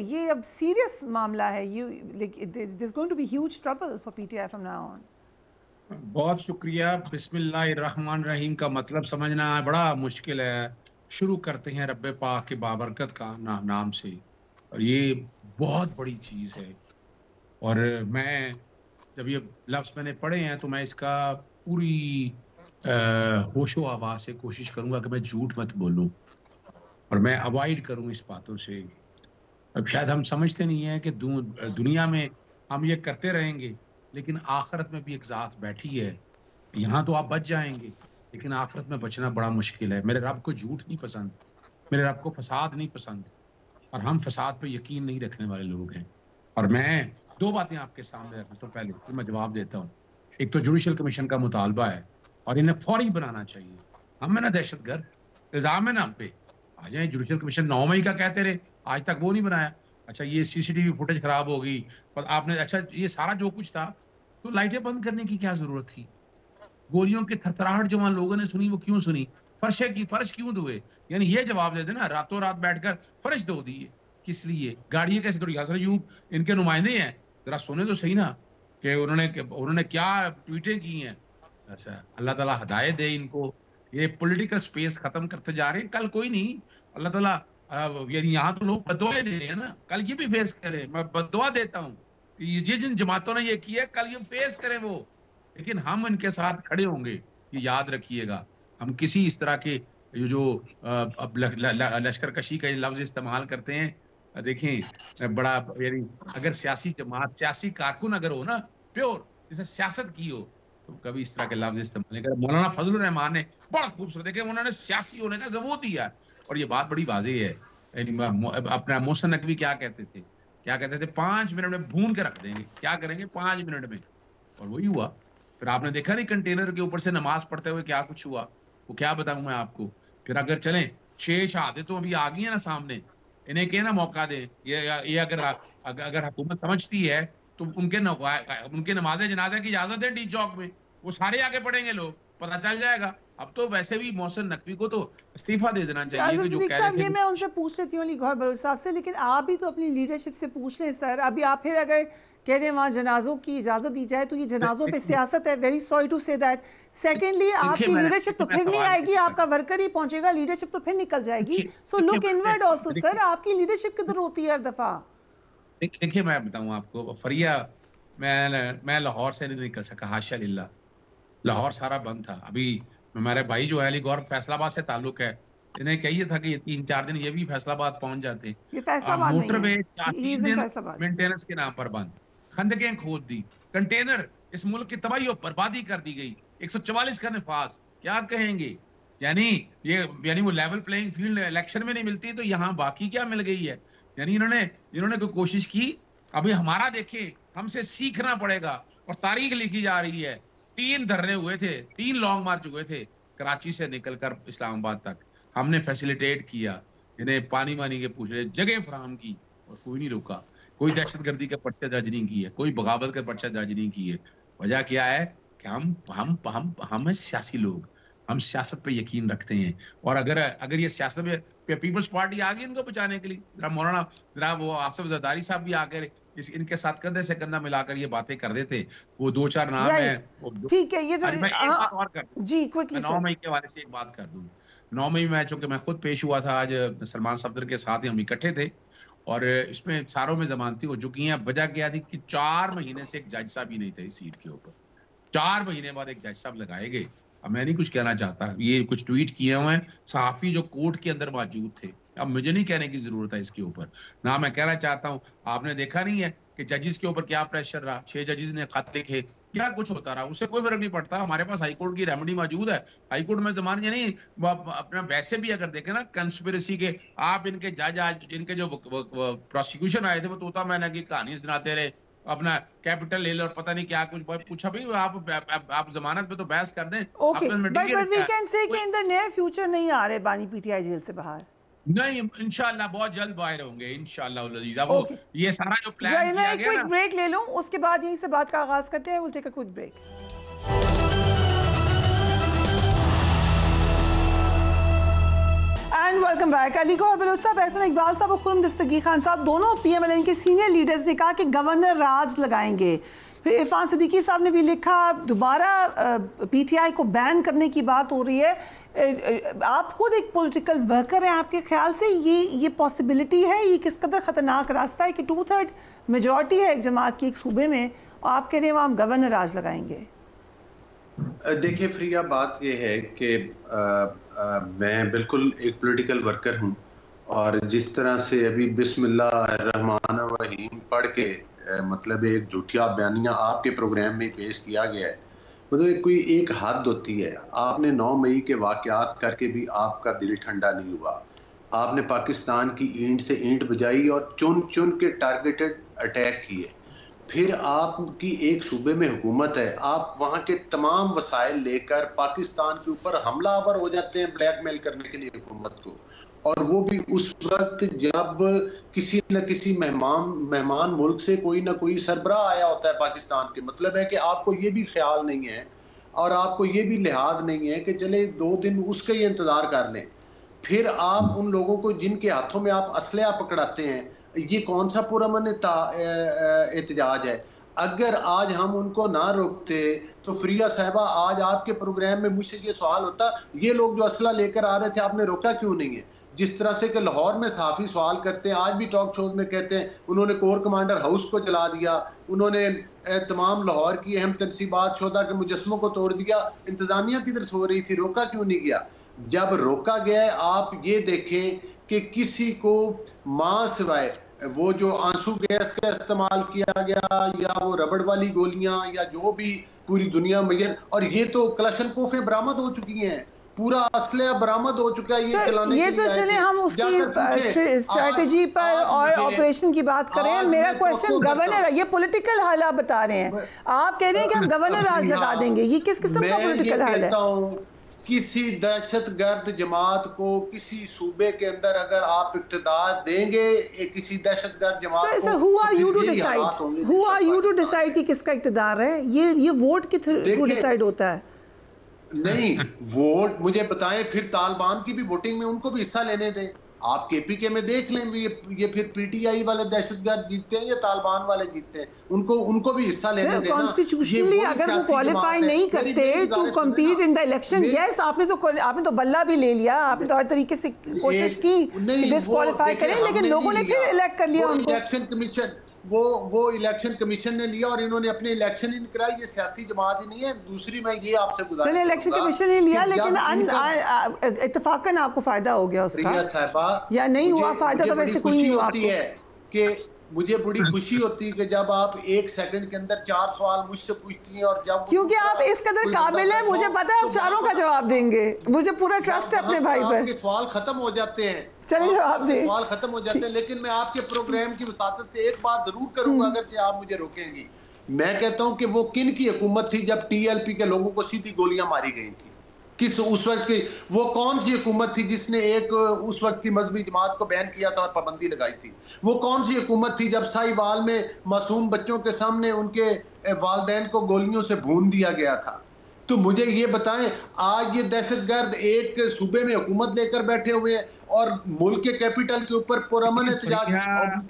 ये अब सीरियस मामला है, this going to be huge trouble for PTI from now on. बहुत शुक्रिया। बिस्मिल्लाहिर्रहमानिर्रहीम का मतलब समझना बड़ा मुश्किल है। शुरू करते हैं रब्बे पाक के बाबरकत का नाम से, और ये बहुत बड़ी चीज़ है। और मैं जब ये लफ्ज़ मैंने पढ़े हैं तो मैं इसका पूरी होशो हवा से कोशिश करूँगा कि मैं झूठ मत बोलूँ और मैं अवॉइड करूँ इस बातों से। अब शायद हम समझते नहीं हैं कि दुनिया में हम ये करते रहेंगे, लेकिन आखिरत में भी एक ज़ात बैठी है। यहाँ तो आप बच जाएंगे, लेकिन आखिरत में बचना बड़ा मुश्किल है। मेरे रब को झूठ नहीं पसंद, मेरे रब को फसाद नहीं पसंद, और हम फसाद पे यकीन नहीं रखने वाले लोग हैं। और मैं 2 बातें आपके सामने रखता हूँ, तो पहले फिर मैं जवाब देता हूँ। एक तो जुडिशल कमीशन का मुतालबा है और इन्हें फौरी बनाना चाहिए। हम है ना दहशतगर्द, इल्ज़ाम है ना हम पे, आ जाए। जुडिशल कमीशन 9 मई का कहते रहे, आज तक वो नहीं बनाया। अच्छा, ये CCTV फुटेज खराब हो गई, पर आपने अच्छा ये सारा जो कुछ था, तो लाइटें बंद करने की क्या जरूरत थी? गोलियों की थरथराहट जो वहां लोगों ने सुनी, वो क्यों सुनी? फर्श क्यों धोए? यानी ये जवाब दे देना, रातों रात बैठकर फर्श धो दिए, किस लिए? गाड़ियां कैसे धोई? यासर अयूब इनके नुमाइंदे हैं, जरा सुने तो सही ना कि उन्होंने क्या ट्वीटें की हैं। अच्छा, अल्लाह ताला हिदायत दे इनको। ये पॉलिटिकल स्पेस खत्म करते जा रहे हैं। कल कोई नहीं, अल्लाह ताला यानी यहाँ तो लोग बददुआ दे रहे हैं ना, कल ये भी फेस करें। मैं बददुआ देता हूँ कि ये जिन जमातों ने ये किया, कल ये फेस करें वो, लेकिन हम इनके साथ खड़े होंगे। ये याद रखिएगा, हम किसी इस तरह के जो अब लश्कर कशी का लफ्ज इस्तेमाल करते हैं, देखें बड़ा यानी अगर सियासी जमात, सियासी कारकुन अगर हो ना प्योर, जैसे सियासत की हो, तो कभी इस तरह के लफ्ज इस्तेमाल नहीं कर। मौलाना फजल रहमान ने बड़ा खूबसूरत, देखे उन्होंने सियासी होने का सबूत दिया, और ये बात बड़ी वाज़ेह है। अपना मोहसिन नकवी क्या कहते थे? 5 मिनट में भून के रख देंगे। क्या करेंगे 5 मिनट में? और वही हुआ। फिर आपने देखा नहीं कंटेनर के ऊपर से नमाज पढ़ते हुए क्या कुछ हुआ, वो क्या बताऊं मैं आपको। फिर अगर चलें 6 शहादतें तो अभी आ गई है ना सामने, इन्हें क्या ना मौका दें। ये अगर हुकूमत समझती है तो उनके नमाज जनाजा की इजाजत दें डी चौक में, वो सारे आगे पढ़ेंगे, लोग पता चल जाएगा। अब तो वैसे भी मोहसिन नकवी को तो इस्तीफा दे देना चाहिए कि जो कह रहे थे। ये मैं उनसे पूछ लेती हूँ गौहर बलोच साहब से, लेकिन आप भी तो अपनी लीडरशिप से पूछ लें सर। अभी आप फिर अगर कह रहे हैं वहाँ जनाजों की इजाज़त दी जाए, तो ये जनाजों पे सियासत है। Very sorry to say that. Secondly, आपकी लीडरशिप तो फिर नहीं आएगी, आपका वर्कर ही पहुंचेगा, लीडरशिप तो फिर निकल जाएगी। So look inward also sir, आपकी लीडरशिप किधर होती है हर दफा? देखिए मैं बताऊं आपको फरिया, मैं लाहौर से नहीं निकल सका, हाशा लिल्ला। लाहौर सारा बंद था। अभी हमारे भाई जो है अली गौर फैसलाबाद से ताल्लुक है, इन्हें कहिए था कि 3-4 दिन ये भी फैसलाबाद पहुंच जाते। मोटरवे 4 दिन मेंटेनेंस के नाम पर बंद, खंदकें खोद दी, कंटेनर, इस मुल्क की तबाही और बर्बादी कर दी गई। 144 का नफाज, क्या कहेंगे? यानी वो लेवल प्लेइंग फील्ड इलेक्शन में नहीं मिलती तो यहाँ बाकी क्या मिल गई है? यानी इन्होंने कोई कोशिश की। अभी हमारा देखें, हमसे सीखना पड़ेगा। और तारीख लिखी जा रही है, 3 धरने हुए थे, 3 लॉन्ग मार्च हुए थे कराची से निकलकर इस्लामाबाद तक। हमने फैसिलिटेट किया, इन्हें पानी वानी के पूछे जगह फराहम की और कोई नहीं रुका। कोई दहशतगर्दी का पर्चा दर्ज नहीं की है, कोई बगावत का पर्चा दर्ज नहीं की है। वजह क्या है कि हम सियासी लोग, हम सियासत पे यकीन रखते हैं। और अगर ये सियासत में पीपल्स पार्टी आ गई इनको बचाने के लिए, जरा वो आसिफ जरदारी साहब भी आकर इनके साथ कंधे से कंधा मिलाकर ये बातें कर देते। वो 2-4 नाम है, ठीक है। ये जो मैं एक बात और कर जी क्विकली 9 मई के हवाले से एक बात कर दूं। 9 मई में चूंकि मैं खुद पेश हुआ था, आज सलमान सफदर के साथ ही हम इकट्ठे थे और इसमें सारों में जमानती हो चुकी हैं। वजह क्या थी कि 4 महीने से एक जज साहब ही नहीं थे इस सीट के ऊपर। 4 महीने बाद एक जज साहब लगाए गए। अब मैं नहीं कुछ कहना चाहता, ये कुछ ट्वीट किए हुए हैं सहाफी जो कोर्ट के अंदर मौजूद थे। अब मुझे नहीं कहने की जरूरत है इसके ऊपर, ना मैं कहना चाहता हूँ। आपने देखा नहीं है कि जजेस के ऊपर क्या प्रेशर रहा, 6 जजेस ने खत लिखे, क्या कुछ होता रहा, उससे कोई फर्क नहीं पड़ता। हमारे पास हाईकोर्ट की रेमेडी मौजूद है। हाईकोर्ट में जमाने नहीं अपना, वैसे भी अगर देखें ना कंस्पिरेसी के, आप इनके जज आज इनके जो प्रोसिक्यूशन आए थे वो तोता मैना की कहानी सुनाते रहे, अपना कैपिटल ले लो और पता नहीं क्या कुछ पूछा। भाई आप जमानत पे तो बहस कर दें। Okay, but we can say कि इन द नियर फ्यूचर नहीं आ रहे बानी पीटीआई जेल से बाहर। नहीं, इंशाल्लाह बहुत जल्द बाहर होंगे इंशाल्लाह। वो ये सारा जो प्लान किया गया, एक क्विक ब्रेक ले लूं, उसके बाद यहीं से बात का आगाज करते हैं। Will take a quick break. And welcome back. Ali Gohar Baloch sahab, Ahsan Iqbal साहब और खुर्रम दस्तगीर खान साहब, दोनों पीएमएलएन के सीनियर लीडर्स ने कहा कि गवर्नर राज लगाएंगे। फिर इरफान सिद्दीकी साहब ने भी लिखा दोबारा पीटीआई को बैन करने की बात हो रही है। आप खुद एक पॉलिटिकल वर्कर हैं, आपके ख्याल से ये पॉसिबिलिटी है, ये किस कदर ख़तरनाक रास्ता है कि 2/3 मेजॉरिटी है एक जमात की एक सूबे में, और आप कह रहे हैं हम गवर्नर राज लगाएंगे? देखिए फ्रिया, बात ये है कि मैं बिल्कुल एक पॉलिटिकल वर्कर हूँ और जिस तरह से अभी बिस्मिल्लाहिर्रहमानिर्रहीम पढ़ के मतलब एक झूठिया बयानिया आपके प्रोग्राम में पेश किया गया है, मतलब कोई एक हद होती है। आपने 9 मई के वाक़यात करके भी आपका दिल ठंडा नहीं हुआ। आपने पाकिस्तान की ईंट से ईंट बजाई और चुन चुन के टारगेटेड अटैक किए। फिर आपकी एक सूबे में हुकूमत है, आप वहाँ के तमाम वसाइल लेकर पाकिस्तान के ऊपर हमलावर हो जाते हैं ब्लैकमेल करने के लिए हुकूमत को, और वो भी उस वक्त जब किसी न किसी मेहमान मुल्क से कोई ना कोई सरबराह आया होता है पाकिस्तान के। मतलब है कि आपको ये भी ख्याल नहीं है और आपको ये भी लिहाज नहीं है कि चले 2 दिन उसका ही इंतज़ार कर लें। फिर आप उन लोगों को जिनके हाथों में आप असलहा पकड़ाते हैं, ये कौन सा पुरअमन एहतजाज है? अगर आज हम उनको ना रोकते तो फ्रिया साहिबा, आज आपके प्रोग्राम में मुझसे ये सवाल होता, ये लोग जो असला लेकर आ रहे थे आपने रोका क्यों नहीं है? जिस तरह से कि लाहौर में सहाफ़ी सवाल करते हैं, आज भी टॉक शोज में कहते हैं उन्होंने कोर कमांडर हाउस को जला दिया, उन्होंने तमाम लाहौर की अहम तनसीबात शोधा के मुजस्मों को तोड़ दिया। इंतजामिया किधर सो रही थी? रोका क्यों नहीं गया? जब रोका गया, आप ये देखें कि किसी को मां सिवाय वो जो आंसू गैस का इस्तेमाल किया गया या वो रबड़ वाली गोलियां या जो भी पूरी दुनिया में, और ये तो क्लशनकोफे बरामद हो चुकी हैं, पूरा असलहा बरामद हो चुका है। ये तो चले हम उसकी स्ट्रैटेजी पर और ऑपरेशन की बात करें। मेरा क्वेश्चन गवर्नर है, ये पॉलिटिकल हाल आप बता रहे हैं, आप कह रहे हैं कि हम गवर्नर राज लगा देंगे, ये किस किस्म का पॉलिटिकल हाल है? किसी दहशतगर्द जमात को किसी सूबे के अंदर अगर आप इक़्तिदार देंगे, किसी दहशतगर्द जमात को, who are you to decide कि किसका इक़्तिदार है? ये वोट के थ्रू डिसाइड होता है। नहीं, वोट मुझे बताएं, फिर तालिबान की भी वोटिंग में उनको भी हिस्सा लेने दें। आप केपीके में देख लें, ये फिर पीटीआई वाले दहशतगर्द जीतते हैं या तालिबान वाले जीतते हैं, उनको भी हिस्सा लेने देना। कॉन्स्टिट्यूशनली अगर वो क्वालिफाई नहीं करते to compete in the election, yes आपने तो बल्ला भी ले लिया, आपने तो हर तरीके से कोशिश की डिस्क्वालीफाई करें, लेकिन लोगों ने फिर इलेक्ट कर लिया उनको। इलेक्शन कमीशन वो इलेक्शन कमीशन ने लिया और इन्होंने अपने इलेक्शन इन कराई। ये सियासी जमात ही नहीं है। दूसरी मैं ये आपसे गुजारिश, चलिए इलेक्शन कमीशन ने लिया, लेकिन इत्तेफाकन आपको फायदा हो गया उसका या नहीं हुआ फायदा, तो वैसे कोई नहीं हुआ आपको। कि मुझे बड़ी खुशी होती है कि जब आप 1 सेकंड के अंदर 4 सवाल मुझसे पूछती हैं, और जब क्योंकि आप इस कदर काबिल है, मुझे पता है आप चारों का जवाब देंगे, मुझे पूरा ट्रस्ट है अपने भाई पर। सवाल खत्म हो जाते हैं, चलिए जवाब दे, सवाल खत्म हो जाते हैं। लेकिन मैं आपके प्रोग्राम की वसातत से एक बात जरूर करूंगा, अगर आप मुझे रोकेंगी। मैं कहता हूं कि वो किन की हुकूमत थी जब टीएलपी के लोगों को सीधी गोलियां मारी गई थी? किस उस वक्त की वो कौन सी हुकूमत थी जिसने एक उस वक्त की मजहबी जमात को बैन किया था और पाबंदी लगाई थी? वो कौन सी हुकूमत थी जब साहिवाल में मासूम बच्चों के सामने उनके वालिदैन को गोलियों से भून दिया गया था? तो मुझे ये बताएं, आज ये दहशतगर्द एक सूबे में हुकूमत लेकर बैठे हुए हैं और मुल्क के कैपिटल के ऊपर पुरअमन एहतजाज,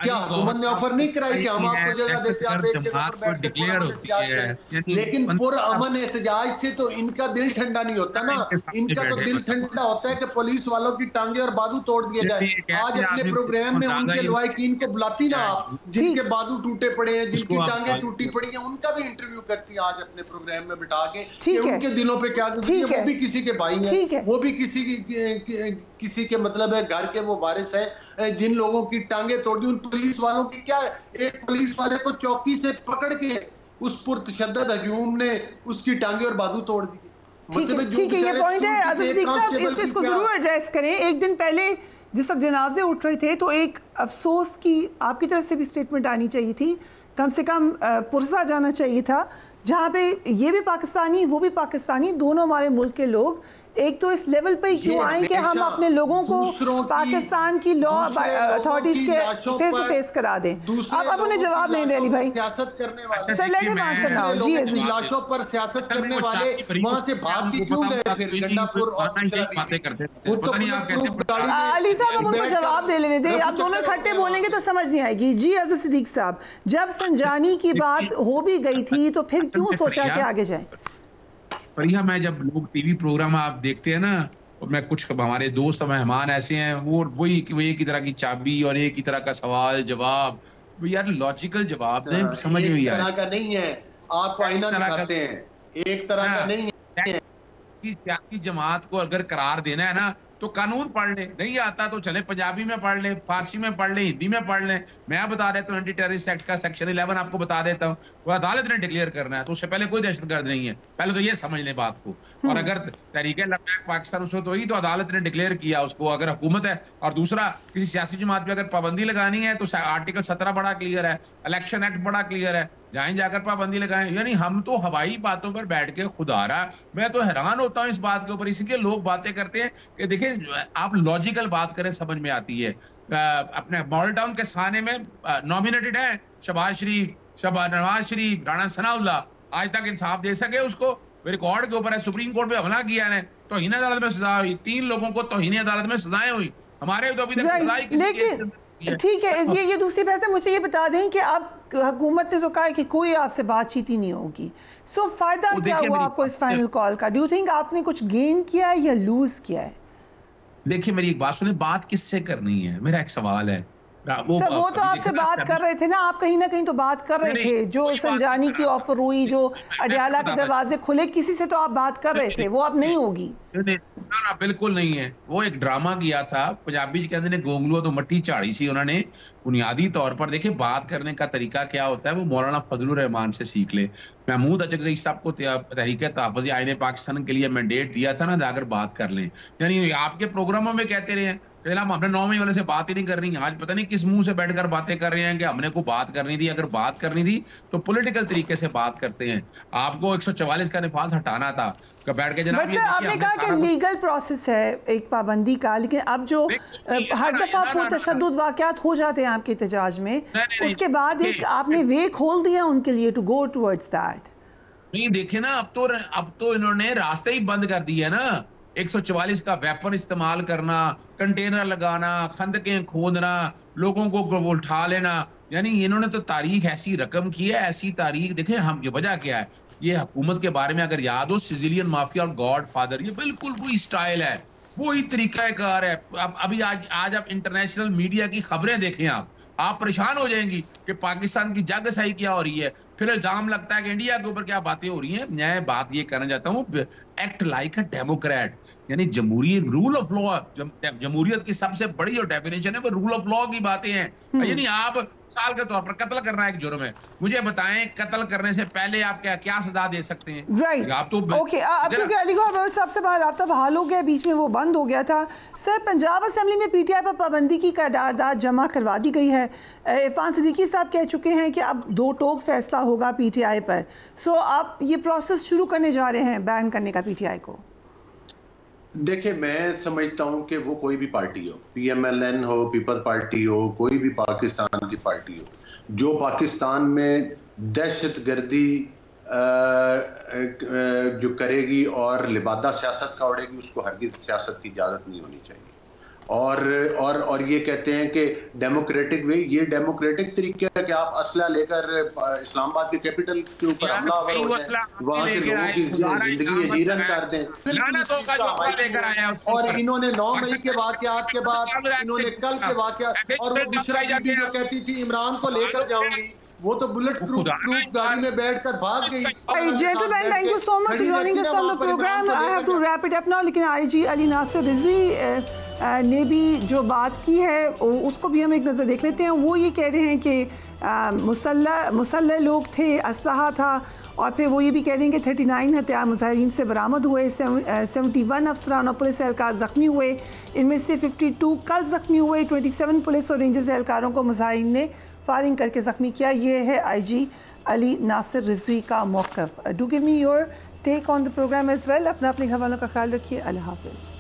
क्या हुकूमत ने ऑफर नहीं कराई कि हम आपको जगह देते, आप एक जगह पर बैठ के एहतजाज करें? लेकिन पुरअमन एहतजाज से तो इनका दिल ठंडा नहीं होता ना। इनका तो दिल ठंडा होता है कि पुलिस वालों की टांगे और बाजू तोड़ दिए जाए। आज अपने प्रोग्राम में उनके लवाहिकीन को बुलाती ना आप, जिनके बाजू टूटे पड़े हैं, जिनकी टांगे टूटी पड़ी हैं, उनका भी इंटरव्यू करती है आज अपने प्रोग्राम में बिठा के, उनके दिलों पे क्या गुजरी है। वो भी किसी के भाई हैं, वो भी किसी के मतलब है घर के वो वारिस है। जिन लोगों की टांगे तोड़ी, उन पुलिस वालों की क्या, एक पुलिस वाले को चौकी से पकड़ के उस पुरतशद्दद हजूम ने उसकी टांगे और बाजू तोड़ दी। ठीक है, ये पॉइंट है आज़िज़ सिद्दीकी साहब, इसको जरूर एड्रेस करें। एक दिन पहले जिस वक्त जनाजे उठ रहे थे, तो एक अफसोस की आपकी तरफ से भी स्टेटमेंट आनी चाहिए थी, कम से कम पुरसा जाना चाहिए था, जहाँ पे ये भी पाकिस्तानी वो भी पाकिस्तानी, दोनों हमारे मुल्क के लोग एक तो इस लेवल पे क्यों आए कि हम अपने लोगों को पाकिस्तान की लॉ अथॉरिटीज के फेस टू फेस करा दें। अब उन्हें जवाब नहीं दे अली भाई, सियासत करने वाले sir let him answer now. जी लाशों पर सियासत करने वाले वहां से भाग के क्यों गए फिर गंडापुर और बातें करते हैं? अली साहब अब उनको जवाब दे लेने दें, आप दोनों इकट्ठे बोलेंगे तो समझ नहीं आएगी। जी आज़िज़ सिद्दीकी साहब, जब संजानी की बात हो भी गई थी तो फिर क्यों सोचा कि आगे जाए? परिया, मैं जब लोग टीवी प्रोग्राम आप देखते हैं ना, और मैं कुछ हमारे दोस्त मेहमान ऐसे हैं, वो वही एक ही तरह की चाबी और एक ही तरह का सवाल जवाब, यार लॉजिकल जवाब नहीं समझ में तरह का नहीं है। आप आईना दिखाते हैं, एक तरह का नहीं है। सियासी जमात को अगर करार देना है ना तो कानून पढ़ ले, नहीं आता तो चले पंजाबी में पढ़ ले, फारसी में पढ़ ले, हिंदी में पढ़ ले। मैं बता देता हूँ एंटी टेररिस्ट एक्ट का सेक्शन 11 आपको बता देता हूँ, वो अदालत ने डिक्लेयर करना है, तो उससे पहले कोई दहशतगर्द नहीं है। पहले तो ये समझ ले बात को। और अगर तहरीके लब्बैक पाकिस्तान उसको तो ही तो अदालत ने डिक्लेयर किया उसको, अगर हुकूमत है। और दूसरा, किसी सियासी जमात पे अगर पाबंदी लगानी है तो आर्टिकल 17 बड़ा क्लियर है, इलेक्शन एक्ट बड़ा क्लियर है, जाएं जाकर पाबंदी लगाएं। यानी हम तो हवाई बातों पर बैठ के खुदा रहा, मैं तो हैरान होता हूं इस बात के ऊपर। इसलिए लोग बातें करते हैं कि देखिए आप लॉजिकल बात करें, समझ में आती है। अपने मॉडल टाउन के थाने में नॉमिनेटेड है शहबाज शरीफ, नवाज शरीफ, राणा सनाउल्लाह, आज तक इंसाफ दे सके उसको? रिकॉर्ड के ऊपर है, सुप्रीम कोर्ट पे हमला किया है, तौहीन अदालत में सजा हुई, 3 लोगों को तौहीन अदालत में सजाएं हुई, हमारे तो अभी तक सजा ही किसी ठीक है। ये दूसरी बात है, मुझे ये बता दें कि अब हुकूमत ने तो कहा कि कोई आपसे बातचीत ही नहीं होगी, सो फायदा क्या हुआ आपको इस फाइनल कॉल का? डू यू थिंक आपने कुछ गेन किया है या लूज किया है? देखिए मेरी एक बात सुने, बात किससे करनी है, मेरा एक सवाल है। वो तो आपसे बात कर रहे थे ना, आप कहीं ना कहीं तो बात कर रहे थे, जो संजानी की ऑफर हुई, जो अडियाला के दरवाजे खुले, किसी से तो आप बात कर रहे थे, वो अब नहीं होगी। ना बिल्कुल नहीं है, वो एक ड्रामा किया था। पंजाबी कहते ने गोंगलू तो मट्टी झाड़ी सी उन्होंने। बुनियादी तौर पर देखिए बात करने का तरीका क्या होता है, वो मौलाना फजलुर रहमान से सीख ले। महमूद अचकज़ई साहब को तहरीक तहफ़्फ़ुज़ आईन पाकिस्तान के लिए मैंडेट दिया था ना, जाकर बात कर लें। यानी आपके प्रोग्रामों में कहते रहे हमने 9वीं वाले से बात ही नहीं करनी, आज पता नहीं किस मुंह से बैठकर बातें कर रहे हैं कि हमने को बात करनी थी। अगर बात करनी थी तो पॉलिटिकल तरीके से बात करते हैं। आपको 144 का निफाज हटाना था, बैठ के जनाब आपने कहा कि लीगल प्रोसेस है एक पाबंदी का, लेकिन अब जो हर दफा पुरतशद्दुद वाक़यात हो जाते हैं आपके एहतजाज में, उसके बाद एक आपने वे खोल दिया उनके लिए टू गो टुवर्ड्स दैट। नहीं देखे ना, अब तो इन्होंने रास्ते ही बंद कर दिए ना। 144 का वेपन इस्तेमाल करना, कंटेनर लगाना, खंदकें खोदना, लोगों को उठा लेना, यानी इन्होंने तो तारीख ऐसी रकम की है, ऐसी तारीख। देखें हम ये वजह क्या है, ये हुकूमत के बारे में अगर याद हो, सिजिलियन माफिया और गॉड फादर, ये बिल्कुल वही स्टाइल है, वही तरीकाकार है। अब अभी आज आप इंटरनेशनल मीडिया की खबरें देखें, आप परेशान हो जाएंगी कि पाकिस्तान की जागसाई क्या हो रही है। फिर इल्जाम लगता है कि इंडिया के ऊपर क्या बातें हो रही हैं। मैं बात ये कहना चाहता हूँ, एक्ट लाइक अ डेमोक्रेट, यानी जमहूरियत, रूल ऑफ लॉ। जमहूरियत की सबसे बड़ी जो डेफिनेशन है वो रूल ऑफ लॉ की बातें हैं। यानी आप साल के तौर पर कत्ल करना एक जुर्म है, मुझे बताएं कत्ल करने से पहले आप क्या सजा दे सकते हैं? राइट, आप तो ओके। अब क्योंकि अली गौहर साहब से बाहर राब्ता बहाल हो गया, बीच में वो बंद हो गया था। सर, पंजाब असेंबली में पीटीआई पर पाबंदी की करारदाद जमा करवा दी गई है। इरफान सिद्दीकी साहब कह चुके हैं कि अब दो टोक फैसला होगा पीटीआई पर। सो आप ये प्रोसेस शुरू करने जा रहे हैं बैन करने का पीटीआई को? देखिए, मैं समझता हूं कि वो कोई भी पार्टी हो, पीएमएलएन हो, पीपल्स पार्टी हो, कोई भी पाकिस्तान की पार्टी हो, जो पाकिस्तान में दहशतगर्दी जो करेगी और लिबादा सियासत का उड़ेगी, उसको हरगिज़ सियासत की इजाज़त नहीं होनी चाहिए। और ये कहते हैं कि डेमोक्रेटिक वे, ये डेमोक्रेटिक तरीके है कि आप असला लेकर इस्लामाबाद के कैपिटल के ऊपर हमलावर हो जाए, वहाँ के लोगों की जिंदगी अजीरन कर दें। और इन्होंने 9 मई के वाकयात के बाद, इन्होंने कल के वाकयात, और वो बुशरा बीबी जो कहती थी इमरान को लेकर जाऊंगी, वो तो बुलेट प्रूफ गाड़ी में बैठकर भाग गई। Gentlemen, thank you so much for joining us on the program. I have to wrap it up now. लेकिन आईजी अली नासिर रिजवी ने भी जो बात की है उसको भी हम एक नज़र देख लेते हैं। वो ये कह रहे हैं कि मुसल्लह लोग थे, असलहा था, और फिर वो ये भी कह रहे हैं कि 39 हथियार मुजाहिरीन से बरामद हुए, 71 अफसरान और पुलिस एहलकार ज़ख्मी हुए, इनमें से 52 कल ज़ख्मी हुए, 27 पुलिस और रेंजर्स एहलकारों को मुजाहिरीन ने फायरिंग करके ज़ख्मी किया। ये है आईजी अली नासिर रिजवी का मौक़िफ़। Do give me your take on the programme as well. अपने घरवालों का ख्याल रखिए। अल्लाह हाफ़िज़।